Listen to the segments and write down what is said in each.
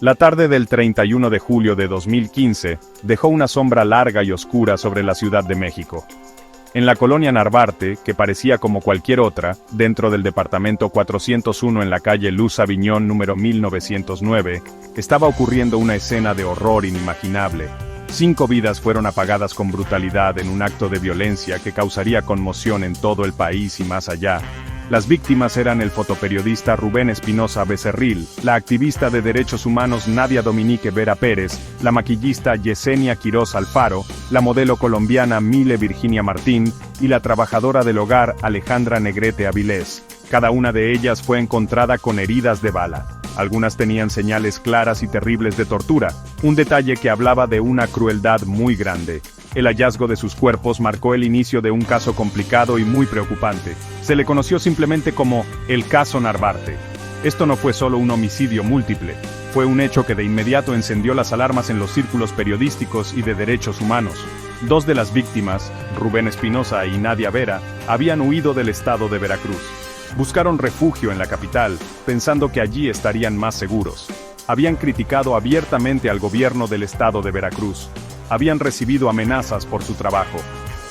La tarde del 31 de julio de 2015 dejó una sombra larga y oscura sobre la Ciudad de México. En la colonia Narvarte, que parecía como cualquier otra, dentro del departamento 401 en la calle Luz Aviñón número 1909, estaba ocurriendo una escena de horror inimaginable. 5 vidas fueron apagadas con brutalidad en un acto de violencia que causaría conmoción en todo el país y más allá. Las víctimas eran el fotoperiodista Rubén Espinosa Becerril, la activista de derechos humanos Nadia Dominique Vera Pérez, la maquillista Yesenia Quiroz Alfaro, la modelo colombiana Mile Virginia Martín y la trabajadora del hogar Alejandra Negrete Avilés. Cada una de ellas fue encontrada con heridas de bala. Algunas tenían señales claras y terribles de tortura, un detalle que hablaba de una crueldad muy grande. El hallazgo de sus cuerpos marcó el inicio de un caso complicado y muy preocupante. Se le conoció simplemente como el caso Narvarte. Esto no fue solo un homicidio múltiple, fue un hecho que de inmediato encendió las alarmas en los círculos periodísticos y de derechos humanos. 2 de las víctimas, Rubén Espinosa y Nadia Vera, habían huido del estado de Veracruz. Buscaron refugio en la capital, pensando que allí estarían más seguros. Habían criticado abiertamente al gobierno del estado de Veracruz. Habían recibido amenazas por su trabajo.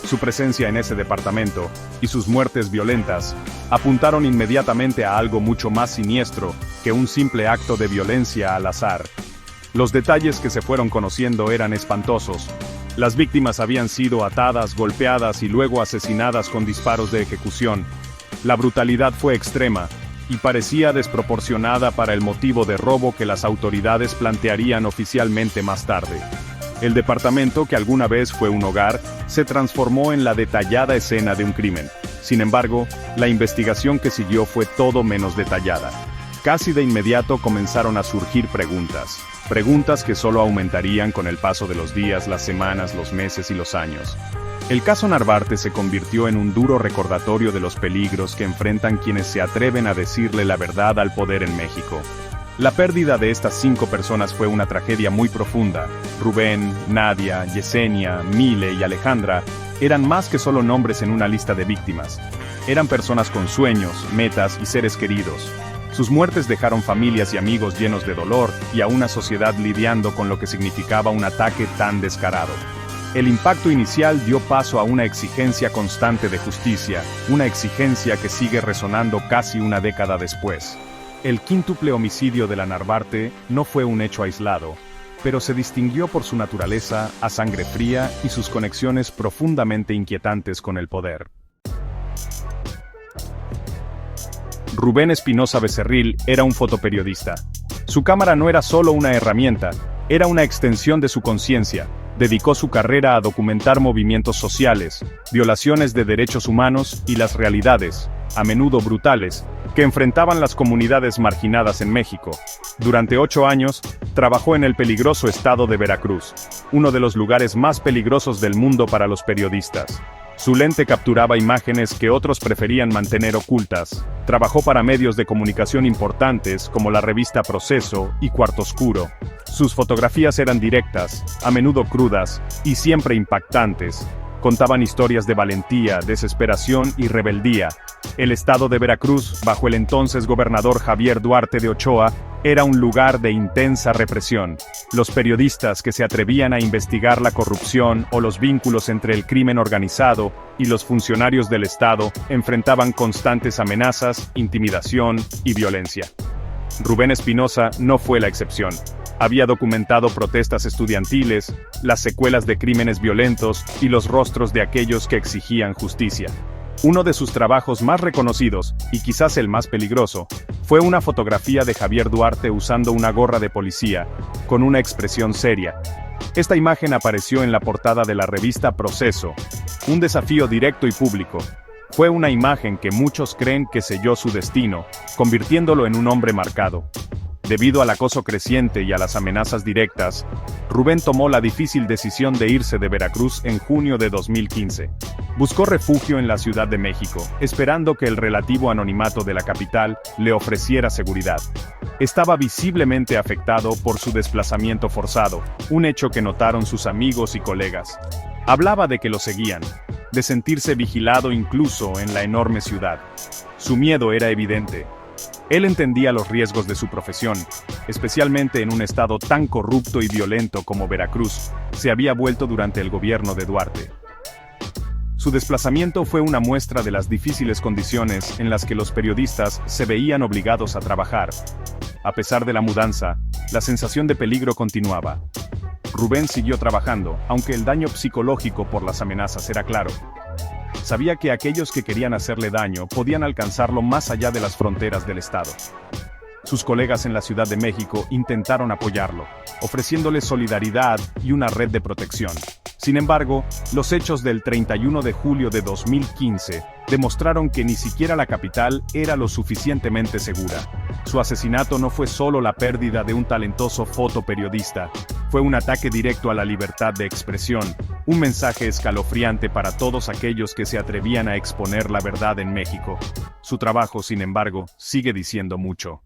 Su presencia en ese departamento, y sus muertes violentas, apuntaron inmediatamente a algo mucho más siniestro que un simple acto de violencia al azar. Los detalles que se fueron conociendo eran espantosos. Las víctimas habían sido atadas, golpeadas y luego asesinadas con disparos de ejecución. La brutalidad fue extrema, y parecía desproporcionada para el motivo de robo que las autoridades plantearían oficialmente más tarde. El departamento, que alguna vez fue un hogar, se transformó en la detallada escena de un crimen. Sin embargo, la investigación que siguió fue todo menos detallada. Casi de inmediato comenzaron a surgir preguntas que solo aumentarían con el paso de los días, las semanas, los meses y los años. El caso Narvarte se convirtió en un duro recordatorio de los peligros que enfrentan quienes se atreven a decirle la verdad al poder en México. La pérdida de estas 5 personas fue una tragedia muy profunda. Rubén, Nadia, Yesenia, Mile y Alejandra eran más que solo nombres en una lista de víctimas. Eran personas con sueños, metas y seres queridos. Sus muertes dejaron familias y amigos llenos de dolor y a una sociedad lidiando con lo que significaba un ataque tan descarado. El impacto inicial dio paso a una exigencia constante de justicia, una exigencia que sigue resonando casi una década después. El quíntuple homicidio de la Narvarte no fue un hecho aislado, pero se distinguió por su naturaleza a sangre fría y sus conexiones profundamente inquietantes con el poder. Rubén Espinosa Becerril era un fotoperiodista. Su cámara no era solo una herramienta, era una extensión de su conciencia. Dedicó su carrera a documentar movimientos sociales, violaciones de derechos humanos y las realidades, a menudo brutales, que enfrentaban las comunidades marginadas en México. Durante 8 años, trabajó en el peligroso estado de Veracruz, uno de los lugares más peligrosos del mundo para los periodistas. Su lente capturaba imágenes que otros preferían mantener ocultas. Trabajó para medios de comunicación importantes como la revista Proceso y Cuarto Oscuro. Sus fotografías eran directas, a menudo crudas y siempre impactantes. Contaban historias de valentía, desesperación y rebeldía. El estado de Veracruz, bajo el entonces gobernador Javier Duarte de Ochoa, era un lugar de intensa represión. Los periodistas que se atrevían a investigar la corrupción o los vínculos entre el crimen organizado y los funcionarios del Estado enfrentaban constantes amenazas, intimidación y violencia. Rubén Espinosa no fue la excepción. Había documentado protestas estudiantiles, las secuelas de crímenes violentos y los rostros de aquellos que exigían justicia. Uno de sus trabajos más reconocidos, y quizás el más peligroso, fue una fotografía de Javier Duarte usando una gorra de policía, con una expresión seria. Esta imagen apareció en la portada de la revista Proceso, un desafío directo y público. Fue una imagen que muchos creen que selló su destino, convirtiéndolo en un hombre marcado. Debido al acoso creciente y a las amenazas directas, Rubén tomó la difícil decisión de irse de Veracruz en junio de 2015. Buscó refugio en la Ciudad de México, esperando que el relativo anonimato de la capital le ofreciera seguridad. Estaba visiblemente afectado por su desplazamiento forzado, un hecho que notaron sus amigos y colegas. Hablaba de que lo seguían, de sentirse vigilado incluso en la enorme ciudad. Su miedo era evidente. Él entendía los riesgos de su profesión, especialmente en un estado tan corrupto y violento como Veracruz se había vuelto durante el gobierno de Duarte. Su desplazamiento fue una muestra de las difíciles condiciones en las que los periodistas se veían obligados a trabajar. A pesar de la mudanza, la sensación de peligro continuaba. Rubén siguió trabajando, aunque el daño psicológico por las amenazas era claro. Sabía que aquellos que querían hacerle daño podían alcanzarlo más allá de las fronteras del estado. Sus colegas en la Ciudad de México intentaron apoyarlo, ofreciéndole solidaridad y una red de protección. Sin embargo, los hechos del 31 de julio de 2015 demostraron que ni siquiera la capital era lo suficientemente segura. Su asesinato no fue solo la pérdida de un talentoso fotoperiodista, fue un ataque directo a la libertad de expresión, un mensaje escalofriante para todos aquellos que se atrevían a exponer la verdad en México. Su trabajo, sin embargo, sigue diciendo mucho.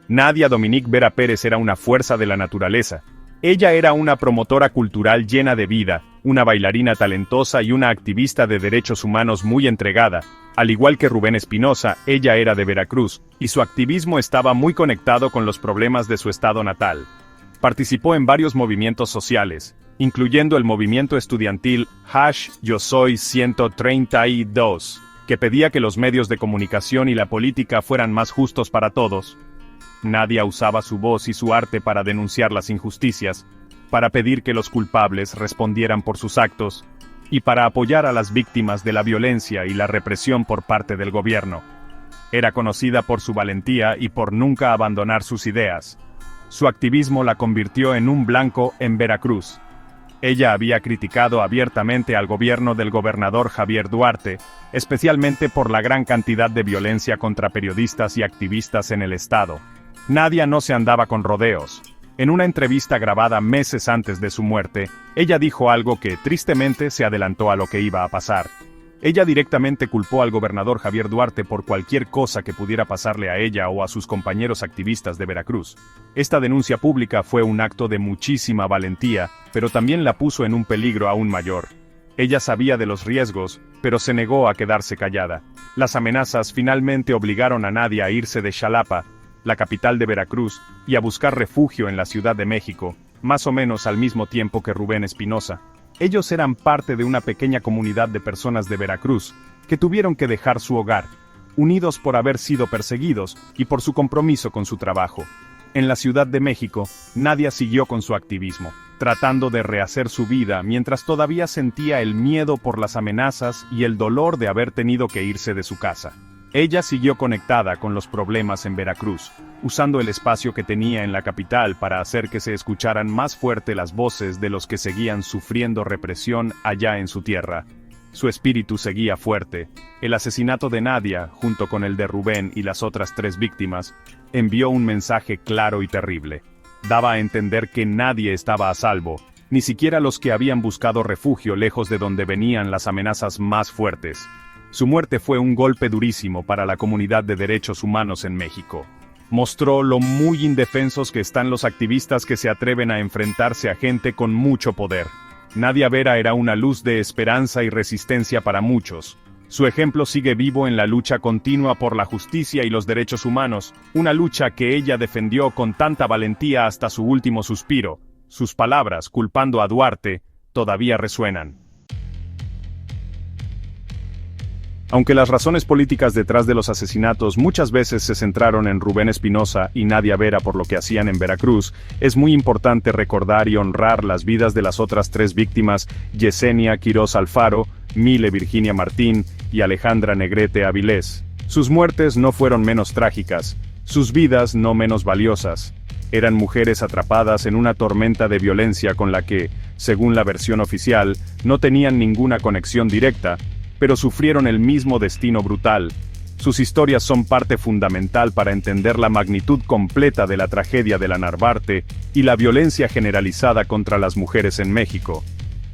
Nadia Dominique Vera Pérez era una fuerza de la naturaleza. Ella era una promotora cultural llena de vida, una bailarina talentosa y una activista de derechos humanos muy entregada. Al igual que Rubén Espinosa, ella era de Veracruz, y su activismo estaba muy conectado con los problemas de su estado natal. Participó en varios movimientos sociales, incluyendo el movimiento estudiantil Yo Soy 132, que pedía que los medios de comunicación y la política fueran más justos para todos. Nadia usaba su voz y su arte para denunciar las injusticias, para pedir que los culpables respondieran por sus actos, y para apoyar a las víctimas de la violencia y la represión por parte del gobierno. Era conocida por su valentía y por nunca abandonar sus ideas. Su activismo la convirtió en un blanco en Veracruz. Ella había criticado abiertamente al gobierno del gobernador Javier Duarte, especialmente por la gran cantidad de violencia contra periodistas y activistas en el estado. Nadia no se andaba con rodeos. En una entrevista grabada meses antes de su muerte, ella dijo algo que, tristemente, se adelantó a lo que iba a pasar. Ella directamente culpó al gobernador Javier Duarte por cualquier cosa que pudiera pasarle a ella o a sus compañeros activistas de Veracruz. Esta denuncia pública fue un acto de muchísima valentía, pero también la puso en un peligro aún mayor. Ella sabía de los riesgos, pero se negó a quedarse callada. Las amenazas finalmente obligaron a Nadia a irse de Xalapa, la capital de Veracruz, y a buscar refugio en la Ciudad de México, más o menos al mismo tiempo que Rubén Espinosa. Ellos eran parte de una pequeña comunidad de personas de Veracruz, que tuvieron que dejar su hogar, unidos por haber sido perseguidos y por su compromiso con su trabajo. En la Ciudad de México, Nadia siguió con su activismo, tratando de rehacer su vida mientras todavía sentía el miedo por las amenazas y el dolor de haber tenido que irse de su casa. Ella siguió conectada con los problemas en Veracruz, usando el espacio que tenía en la capital para hacer que se escucharan más fuerte las voces de los que seguían sufriendo represión allá en su tierra. Su espíritu seguía fuerte. El asesinato de Nadia, junto con el de Rubén y las otras 3 víctimas, envió un mensaje claro y terrible. Daba a entender que nadie estaba a salvo, ni siquiera los que habían buscado refugio lejos de donde venían las amenazas más fuertes. Su muerte fue un golpe durísimo para la comunidad de derechos humanos en México. Mostró lo muy indefensos que están los activistas que se atreven a enfrentarse a gente con mucho poder. Nadia Vera era una luz de esperanza y resistencia para muchos. Su ejemplo sigue vivo en la lucha continua por la justicia y los derechos humanos, una lucha que ella defendió con tanta valentía hasta su último suspiro. Sus palabras, culpando a Duarte, todavía resuenan. Aunque las razones políticas detrás de los asesinatos muchas veces se centraron en Rubén Espinosa y Nadia Vera por lo que hacían en Veracruz, es muy importante recordar y honrar las vidas de las otras 3 víctimas, Yesenia Quiroz Alfaro, Mile Virginia Martín y Alejandra Negrete Avilés. Sus muertes no fueron menos trágicas, sus vidas no menos valiosas. Eran mujeres atrapadas en una tormenta de violencia con la que, según la versión oficial, no tenían ninguna conexión directa, pero sufrieron el mismo destino brutal. Sus historias son parte fundamental para entender la magnitud completa de la tragedia de la Narvarte y la violencia generalizada contra las mujeres en México.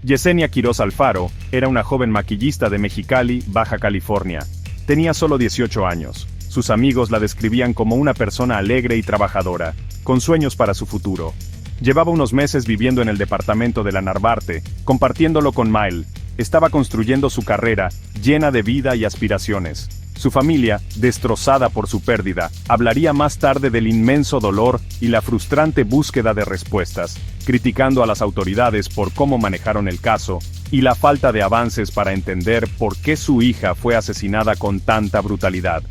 Yesenia Quiroz Alfaro era una joven maquillista de Mexicali, Baja California. Tenía solo 18 años. Sus amigos la describían como una persona alegre y trabajadora, con sueños para su futuro. Llevaba unos meses viviendo en el departamento de la Narvarte, compartiéndolo con Mile. Estaba construyendo su carrera, llena de vida y aspiraciones. Su familia, destrozada por su pérdida, hablaría más tarde del inmenso dolor y la frustrante búsqueda de respuestas, criticando a las autoridades por cómo manejaron el caso, y la falta de avances para entender por qué su hija fue asesinada con tanta brutalidad.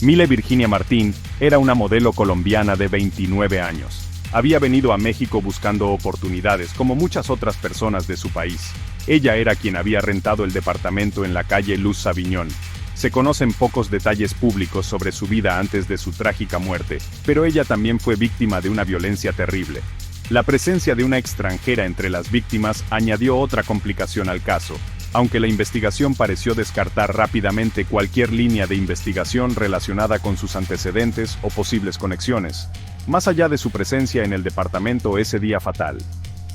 Mile Virginia Martín era una modelo colombiana de 29 años. Había venido a México buscando oportunidades como muchas otras personas de su país. Ella era quien había rentado el departamento en la calle Luz Sabiñón. Se conocen pocos detalles públicos sobre su vida antes de su trágica muerte, pero ella también fue víctima de una violencia terrible. La presencia de una extranjera entre las víctimas añadió otra complicación al caso, aunque la investigación pareció descartar rápidamente cualquier línea de investigación relacionada con sus antecedentes o posibles conexiones, más allá de su presencia en el departamento ese día fatal.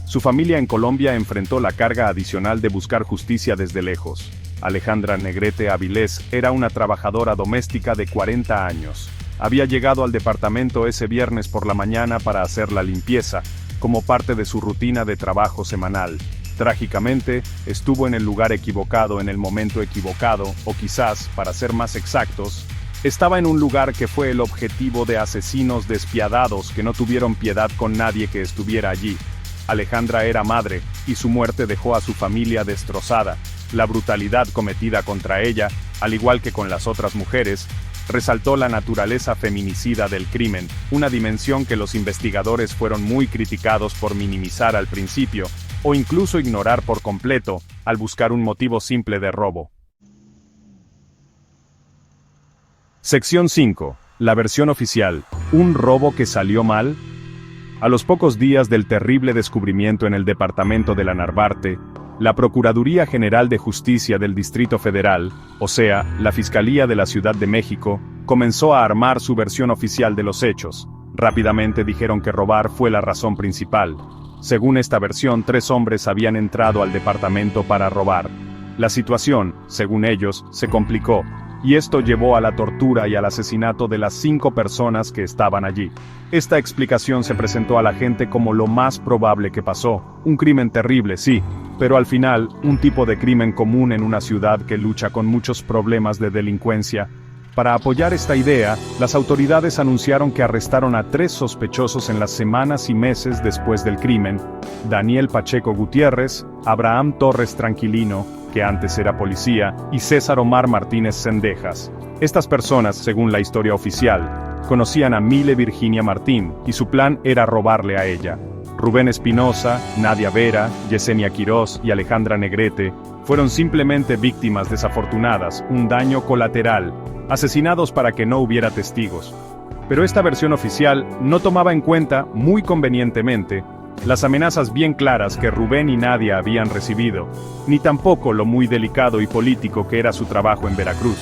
Su familia en Colombia enfrentó la carga adicional de buscar justicia desde lejos. Alejandra Negrete Avilés era una trabajadora doméstica de 40 años. Había llegado al departamento ese viernes por la mañana para hacer la limpieza, como parte de su rutina de trabajo semanal. Trágicamente, estuvo en el lugar equivocado en el momento equivocado, o quizás, para ser más exactos, estaba en un lugar que fue el objetivo de asesinos despiadados que no tuvieron piedad con nadie que estuviera allí. Alejandra era madre, y su muerte dejó a su familia destrozada. La brutalidad cometida contra ella, al igual que con las otras mujeres, resaltó la naturaleza feminicida del crimen, una dimensión que los investigadores fueron muy criticados por minimizar al principio, o incluso ignorar por completo, al buscar un motivo simple de robo. Sección 5. La versión oficial. ¿Un robo que salió mal? A los pocos días del terrible descubrimiento en el departamento de la Narvarte, la Procuraduría General de Justicia del Distrito Federal, o sea, la Fiscalía de la Ciudad de México, comenzó a armar su versión oficial de los hechos. Rápidamente dijeron que robar fue la razón principal. Según esta versión, 3 hombres habían entrado al departamento para robar. La situación, según ellos, se complicó, y esto llevó a la tortura y al asesinato de las 5 personas que estaban allí. Esta explicación se presentó a la gente como lo más probable que pasó. Un crimen terrible, sí, pero al final, un tipo de crimen común en una ciudad que lucha con muchos problemas de delincuencia. Para apoyar esta idea, las autoridades anunciaron que arrestaron a 3 sospechosos en las semanas y meses después del crimen: Daniel Pacheco Gutiérrez, Abraham Torres Tranquilino, que antes era policía, y César Omar Martínez Cendejas. Estas personas, según la historia oficial, conocían a Mile Virginia Martín, y su plan era robarle a ella. Rubén Espinosa, Nadia Vera, Yesenia Quirós y Alejandra Negrete fueron simplemente víctimas desafortunadas, un daño colateral, asesinados para que no hubiera testigos. Pero esta versión oficial no tomaba en cuenta, muy convenientemente, las amenazas bien claras que Rubén y Nadia habían recibido, ni tampoco lo muy delicado y político que era su trabajo en Veracruz.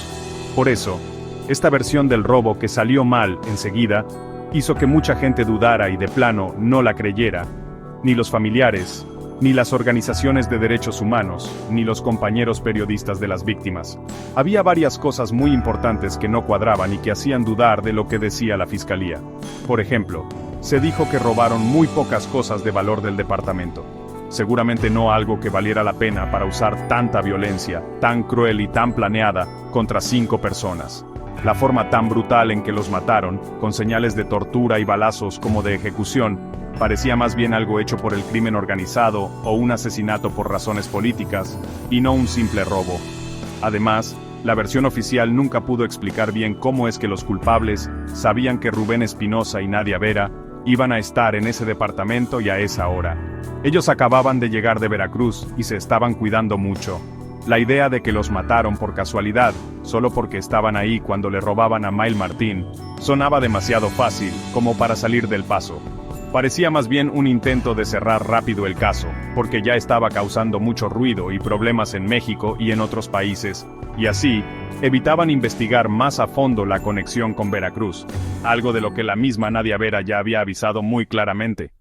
Por eso, esta versión del robo que salió mal enseguida, hizo que mucha gente dudara y de plano no la creyera. Ni los familiares, ni las organizaciones de derechos humanos, ni los compañeros periodistas de las víctimas. Había varias cosas muy importantes que no cuadraban y que hacían dudar de lo que decía la fiscalía. Por ejemplo, se dijo que robaron muy pocas cosas de valor del departamento. Seguramente no algo que valiera la pena para usar tanta violencia, tan cruel y tan planeada, contra 5 personas. La forma tan brutal en que los mataron, con señales de tortura y balazos como de ejecución, parecía más bien algo hecho por el crimen organizado o un asesinato por razones políticas, y no un simple robo. Además, la versión oficial nunca pudo explicar bien cómo es que los culpables sabían que Rubén Espinosa y Nadia Vera iban a estar en ese departamento y a esa hora. Ellos acababan de llegar de Veracruz y se estaban cuidando mucho. La idea de que los mataron por casualidad, solo porque estaban ahí cuando le robaban a Mile Martín, sonaba demasiado fácil como para salir del paso. Parecía más bien un intento de cerrar rápido el caso, porque ya estaba causando mucho ruido y problemas en México y en otros países, y así, evitaban investigar más a fondo la conexión con Veracruz, algo de lo que la misma Nadia Vera ya había avisado muy claramente.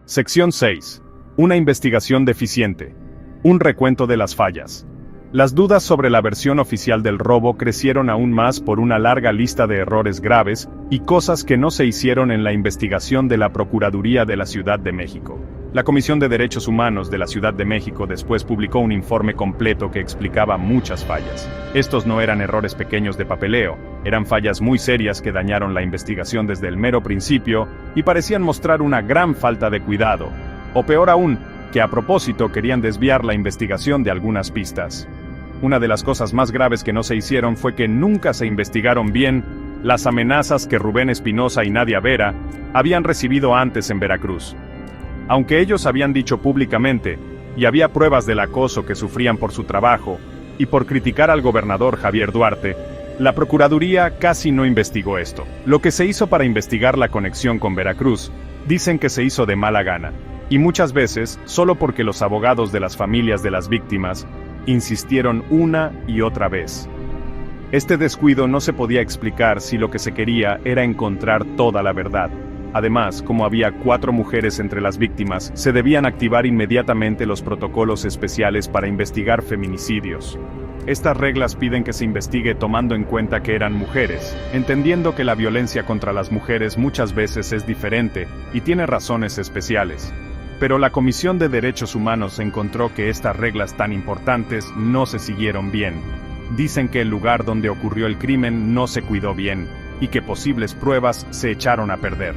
Sección 6. Una investigación deficiente. Un recuento de las fallas. Las dudas sobre la versión oficial del robo crecieron aún más por una larga lista de errores graves y cosas que no se hicieron en la investigación de la Procuraduría de la Ciudad de México. La Comisión de Derechos Humanos de la Ciudad de México después publicó un informe completo que explicaba muchas fallas. Estos no eran errores pequeños de papeleo, eran fallas muy serias que dañaron la investigación desde el mero principio y parecían mostrar una gran falta de cuidado. O peor aún, que a propósito querían desviar la investigación de algunas pistas. Una de las cosas más graves que no se hicieron fue que nunca se investigaron bien las amenazas que Rubén Espinosa y Nadia Vera habían recibido antes en Veracruz. Aunque ellos habían dicho públicamente, y había pruebas del acoso que sufrían por su trabajo, y por criticar al gobernador Javier Duarte, la Procuraduría casi no investigó esto. Lo que se hizo para investigar la conexión con Veracruz, dicen que se hizo de mala gana, y muchas veces solo porque los abogados de las familias de las víctimas insistieron una y otra vez. Este descuido no se podía explicar si lo que se quería era encontrar toda la verdad. Además, como había 4 mujeres entre las víctimas, se debían activar inmediatamente los protocolos especiales para investigar feminicidios. Estas reglas piden que se investigue tomando en cuenta que eran mujeres, entendiendo que la violencia contra las mujeres muchas veces es diferente y tiene razones especiales. Pero la Comisión de Derechos Humanos encontró que estas reglas tan importantes no se siguieron bien. Dicen que el lugar donde ocurrió el crimen no se cuidó bien, y que posibles pruebas se echaron a perder.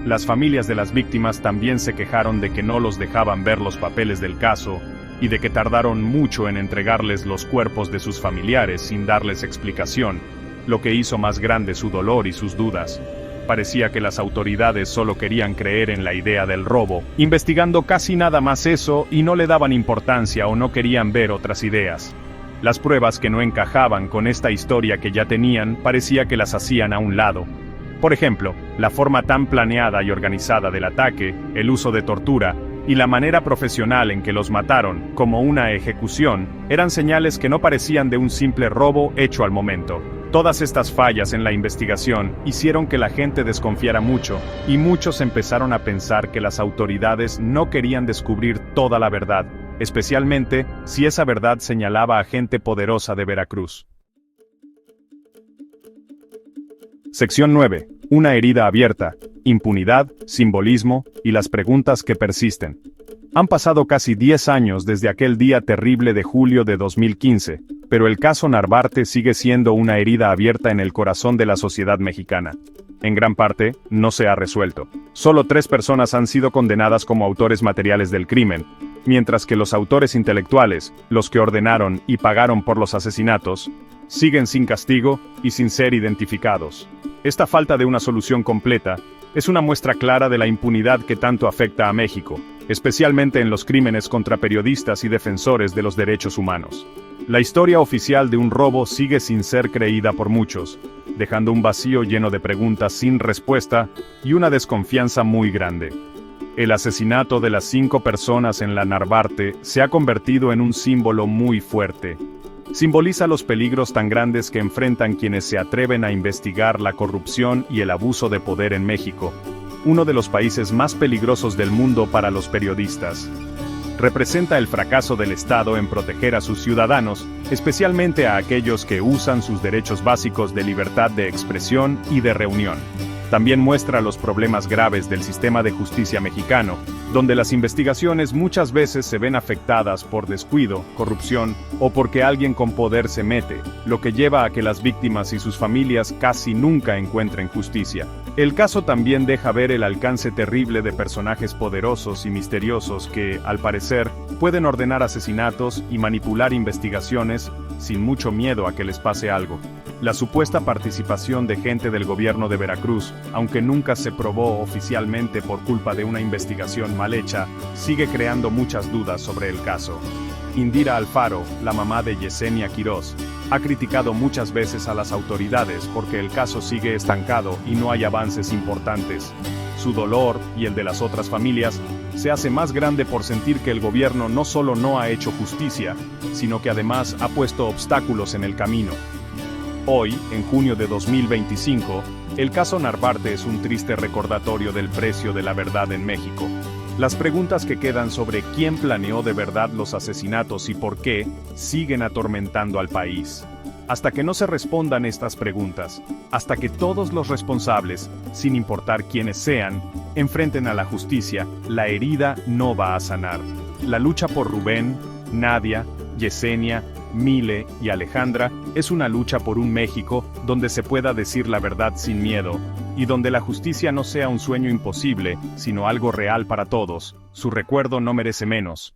Las familias de las víctimas también se quejaron de que no los dejaban ver los papeles del caso, y de que tardaron mucho en entregarles los cuerpos de sus familiares sin darles explicación, lo que hizo más grande su dolor y sus dudas. Parecía que las autoridades solo querían creer en la idea del robo, investigando casi nada más eso y no le daban importancia o no querían ver otras ideas. Las pruebas que no encajaban con esta historia que ya tenían parecía que las hacían a un lado. Por ejemplo, la forma tan planeada y organizada del ataque, el uso de tortura, y la manera profesional en que los mataron, como una ejecución, eran señales que no parecían de un simple robo hecho al momento. Todas estas fallas en la investigación hicieron que la gente desconfiara mucho, y muchos empezaron a pensar que las autoridades no querían descubrir toda la verdad, especialmente si esa verdad señalaba a gente poderosa de Veracruz. Sección 9. Una herida abierta, impunidad, simbolismo y las preguntas que persisten. Han pasado casi 10 años desde aquel día terrible de julio de 2015, pero el caso Narvarte sigue siendo una herida abierta en el corazón de la sociedad mexicana. En gran parte, no se ha resuelto. Solo 3 personas han sido condenadas como autores materiales del crimen, mientras que los autores intelectuales, los que ordenaron y pagaron por los asesinatos, siguen sin castigo y sin ser identificados. Esta falta de una solución completa es una muestra clara de la impunidad que tanto afecta a México, especialmente en los crímenes contra periodistas y defensores de los derechos humanos. La historia oficial de un robo sigue sin ser creída por muchos, dejando un vacío lleno de preguntas sin respuesta y una desconfianza muy grande. El asesinato de las 5 personas en la Narvarte se ha convertido en un símbolo muy fuerte. Simboliza los peligros tan grandes que enfrentan quienes se atreven a investigar la corrupción y el abuso de poder en México, uno de los países más peligrosos del mundo para los periodistas. Representa el fracaso del Estado en proteger a sus ciudadanos, especialmente a aquellos que usan sus derechos básicos de libertad de expresión y de reunión. También muestra los problemas graves del sistema de justicia mexicano, donde las investigaciones muchas veces se ven afectadas por descuido, corrupción o porque alguien con poder se mete, lo que lleva a que las víctimas y sus familias casi nunca encuentren justicia. El caso también deja ver el alcance terrible de personajes poderosos y misteriosos que, al parecer, pueden ordenar asesinatos y manipular investigaciones sin mucho miedo a que les pase algo. La supuesta participación de gente del gobierno de Veracruz, aunque nunca se probó oficialmente por culpa de una investigación mal hecha, sigue creando muchas dudas sobre el caso. Indira Alfaro, la mamá de Yesenia Quirós, ha criticado muchas veces a las autoridades porque el caso sigue estancado y no hay avances importantes. Su dolor, y el de las otras familias, se hace más grande por sentir que el gobierno no solo no ha hecho justicia, sino que además ha puesto obstáculos en el camino. Hoy, en junio de 2025, el caso Narvarte es un triste recordatorio del precio de la verdad en México. Las preguntas que quedan sobre quién planeó de verdad los asesinatos y por qué, siguen atormentando al país. Hasta que no se respondan estas preguntas, hasta que todos los responsables, sin importar quiénes sean, Enfrenten a la justicia, la herida no va a sanar. La lucha por Rubén, Nadia, Yesenia, Mile y Alejandra es una lucha por un México donde se pueda decir la verdad sin miedo, y donde la justicia no sea un sueño imposible, sino algo real para todos. Su recuerdo no merece menos.